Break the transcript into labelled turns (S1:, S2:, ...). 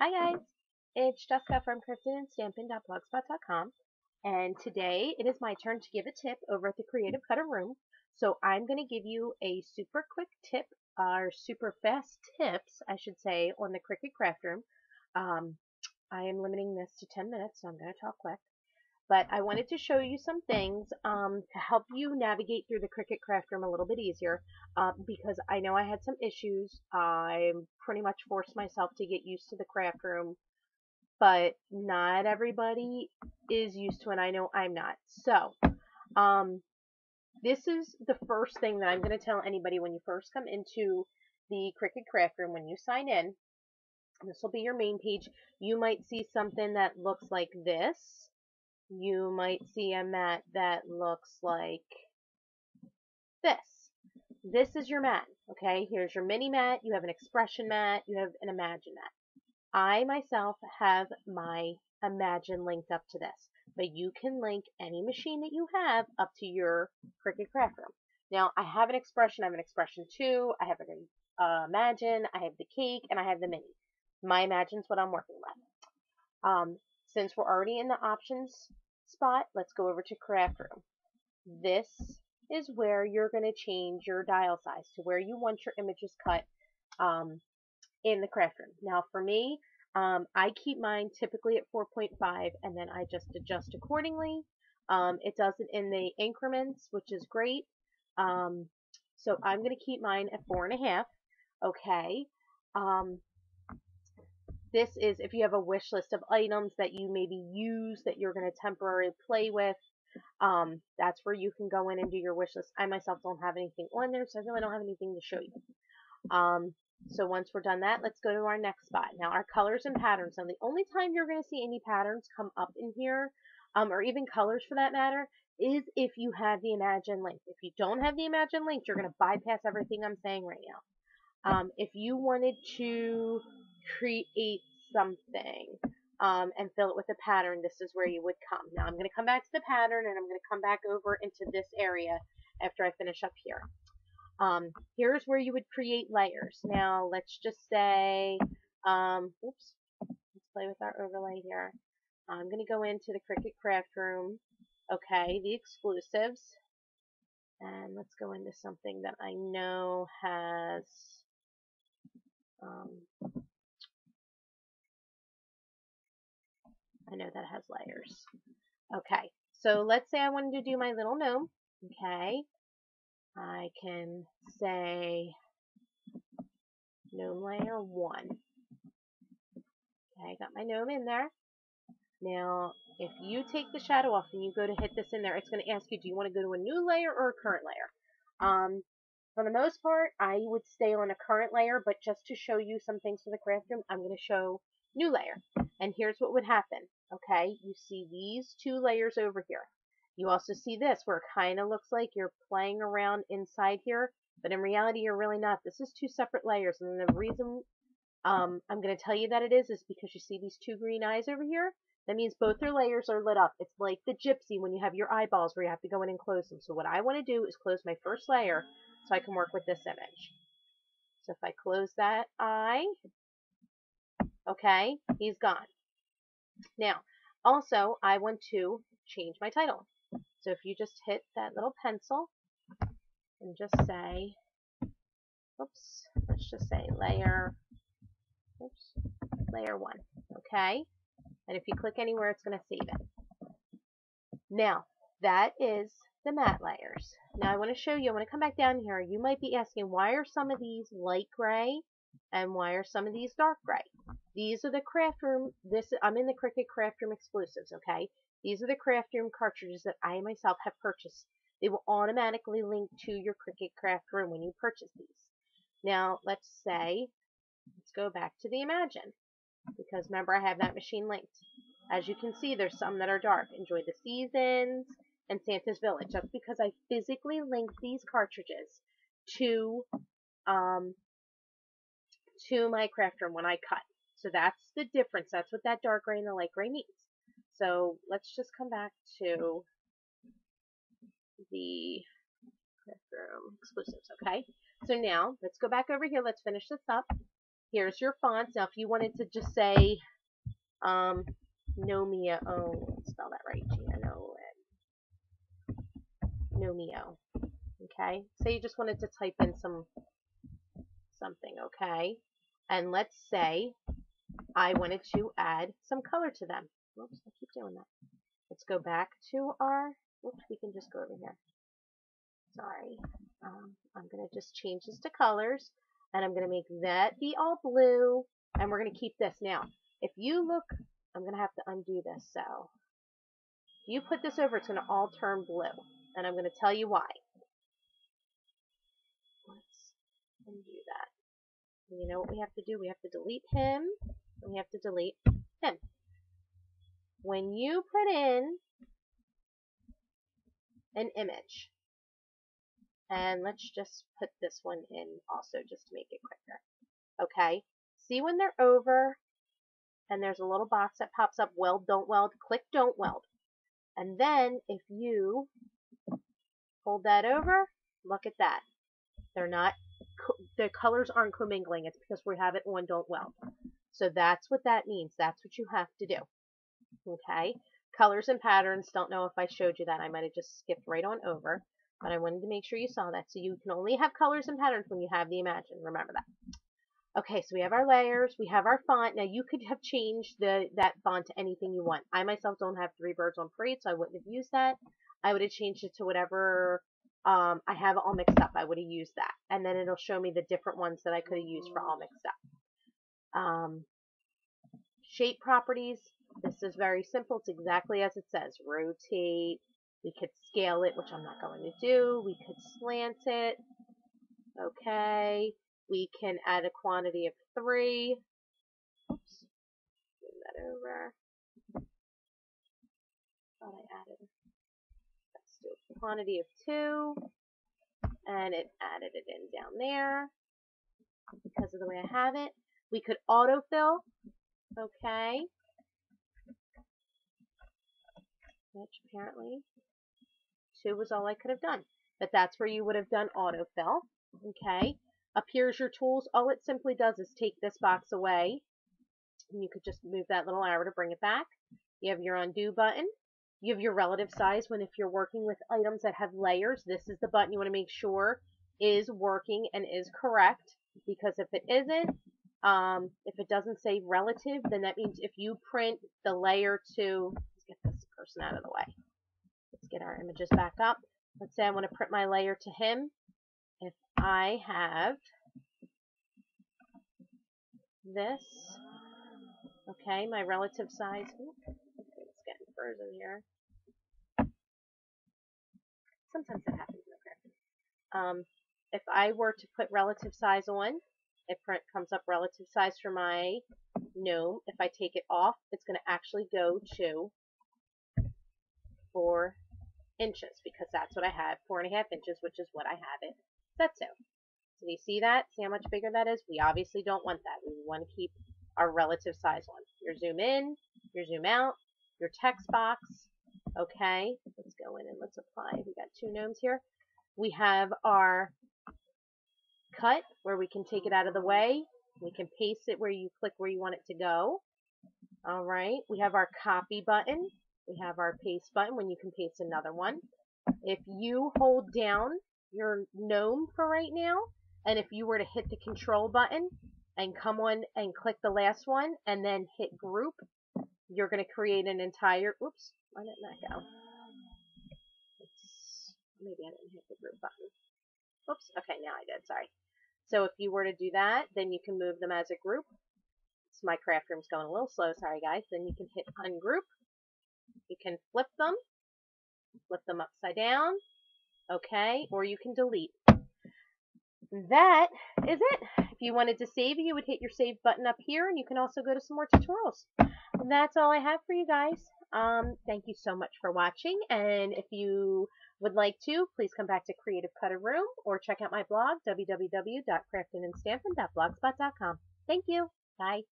S1: Hi guys, it's Jessica from CricketandStampin.blogspot.com, and today it is my turn to give a tip over at the Creative Cutter Room. So I'm going to give you a super quick tip, or super fast tips, I should say, on the Cricut Craft Room. Um, I am limiting this to 10 minutes, so I'm going to talk quick. But I wanted to show you some things to help you navigate through the Cricut Craft Room a little bit easier because I know I had some issues. I pretty much forced myself to get used to the craft room, but not everybody is used to it. I know I'm not. So, this is the first thing that I'm going to tell anybody when you first come into the Cricut Craft Room. When you sign in, this will be your main page. You might see something that looks like this. You might see a mat that looks like this. This is your mat, okay? Here's your mini mat. You have an expression mat. You have an imagine mat. I myself have my Imagine linked up to this, but you can link any machine that you have up to your Cricut Craft Room. Now, I have an expression. I have an expression 2. I have an Imagine. I have the cake, and I have the mini. My Imagine's what I'm working with. Since we're already in the options spot, let's go over to Craft Room. This is where you're going to change your dial size to where you want your images cut in the craft room. Now for me, I keep mine typically at 4.5 and then I just adjust accordingly. It does it in the increments, which is great. So I'm going to keep mine at 4.5. Okay. This is if you have a wish list of items that you maybe use that you're going to temporarily play with. That's where you can go in and do your wish list. I myself don't have anything on there, so I really don't have anything to show you. So once we're done that, let's go to our next spot. Now our colors and patterns. Now the only time you're going to see any patterns come up in here, or even colors for that matter, is if you have the Imagine link. If you don't have the Imagine link, you're going to bypass everything I'm saying right now. If you wanted to create something and fill it with a pattern, this is where you would come. Now I'm going to come back to the pattern and I'm going to come back over into this area after I finish up here. Here's where you would create layers. Now let's just say, oops, let's play with our overlay here. I'm going to go into the Cricut Craft Room. Okay, the exclusives. And let's go into something that I know has, layers. Okay, so let's say I wanted to do my little gnome. Okay, I can say gnome layer 1. Okay, I got my gnome in there. Now, if you take the shadow off and you go to hit this in there, it's going to ask you, do you want to go to a new layer or a current layer? For the most part, I would stay on a current layer, but just to show you some things for the craft room, I'm going to show new layer. And here's what would happen. Okay, you see these 2 layers over here. You also see this where it kind of looks like you're playing around inside here, but in reality, you're really not. This is 2 separate layers, and the reason I'm going to tell you that it is because you see these 2 green eyes over here? That means both their layers are lit up. It's like the gypsy when you have your eyeballs where you have to go in and close them. So what I want to do is close my first layer so I can work with this image. So if I close that eye, okay, he's gone. Now, also, I want to change my title. So if you just hit that little pencil and just say, oops, let's just say layer 1, okay? And if you click anywhere, it's going to save it. Now, that is the matte layers. Now, I want to show you, I want to come back down here. You might be asking, why are some of these light gray and why are some of these dark gray? These are the craft room, I'm in the Cricut Craft Room exclusives, okay? These are the craft room cartridges that I myself have purchased. They will automatically link to your Cricut Craft Room when you purchase these. Now, let's go back to the Imagine, because remember I have that machine linked. As you can see, there's some that are dark. Enjoy the Seasons and Santa's Village. That's because I physically linked these cartridges to my craft room when I cut. So that's the difference. That's what that dark gray and the light gray means. So let's just come back to the craft room exclusives, okay? So now, let's go back over here. Let's finish this up. Here's your fonts. Now, if you wanted to just say Nomeo, spell that right, Nomeo. Okay, say you just wanted to type in something, okay, and let's say I wanted to add some color to them. Oops, I keep doing that. Let's go back to our, oops, we can just go over here. Sorry. I'm going to just change this to colors, and I'm going to make that be all blue, and we're going to keep this. Now, if you look, I'm going to have to undo this, so if you put this over, it's going to all turn blue, and I'm going to tell you why. Let's undo that. And you know what we have to do? We have to delete him, and we have to delete him. When you put in an image, and let's just put this one in also just to make it quicker. Okay, see when they're over and there's a little box that pops up, weld, don't weld, click don't weld. And then if you hold that over, look at that. They're not, the colors aren't commingling. It's because we have it on don't weld. So that's what that means. That's what you have to do. Okay, colors and patterns, don't know if I showed you that. I might have just skipped right on over, but I wanted to make sure you saw that. So you can only have colors and patterns when you have the Imagine. Remember that. Okay, so we have our layers, we have our font. Now you could have changed that font to anything you want. I myself don't have Three Birds on Parade, so I wouldn't have used that. I would have changed it to whatever I have all mixed up. I would have used that. And then it'll show me the different ones that I could have used for all mixed up. Shape properties, this is very simple. It's exactly as it says. Rotate. We could scale it, which I'm not going to do. We could slant it. Okay. We can add a quantity of 3. Oops. Move that over. Thought I added. Let's do a quantity of 2. And it added it in down there because of the way I have it. We could autofill. Okay. Which apparently 2 was all I could have done. But that's where you would have done autofill. Okay. Up here's your tools. All it simply does is take this box away. And you could just move that little arrow to bring it back. You have your undo button. You have your relative size when if you're working with items that have layers, this is the button you want to make sure is working and is correct. Because if it isn't, if it doesn't say relative, then that means if you print the layer to, let's get this person out of the way. Let's get our images back up. Let's say I want to print my layer to him. If I have this, okay, my relative size, it's getting frozen here. Sometimes that happens in the craft. If I were to put relative size on, it comes up relative size for my gnome. If I take it off, it's going to actually go to 4 inches because that's what I have, 4.5 inches, which is what I have it set to. So you see that? See how much bigger that is? We obviously don't want that. We want to keep our relative size on. Your zoom in, your zoom out, your text box. Okay, let's go in and let's apply. We got 2 gnomes here. We have our cut where we can take it out of the way. We can paste it where you click where you want it to go. All right, we have our copy button. We have our paste button when you can paste another one. If you hold down your gnome for right now, and if you were to hit the control button and come on and click the last one and then hit group, you're going to create an entire, oops, why didn't that go? Maybe I didn't hit the group button. Oops, okay, now I did, sorry. So if you were to do that, then you can move them as a group. My craft room's going a little slow, sorry guys. Then you can hit ungroup. You can flip them upside down, okay, or you can delete. That is it. If you wanted to save, you would hit your save button up here, and you can also go to some more tutorials. And that's all I have for you guys. Thank you so much for watching, and if you would like to, please come back to Creative Cutter Room or check out my blog, www.craftingandstampin.blogspot.com. Thank you. Bye.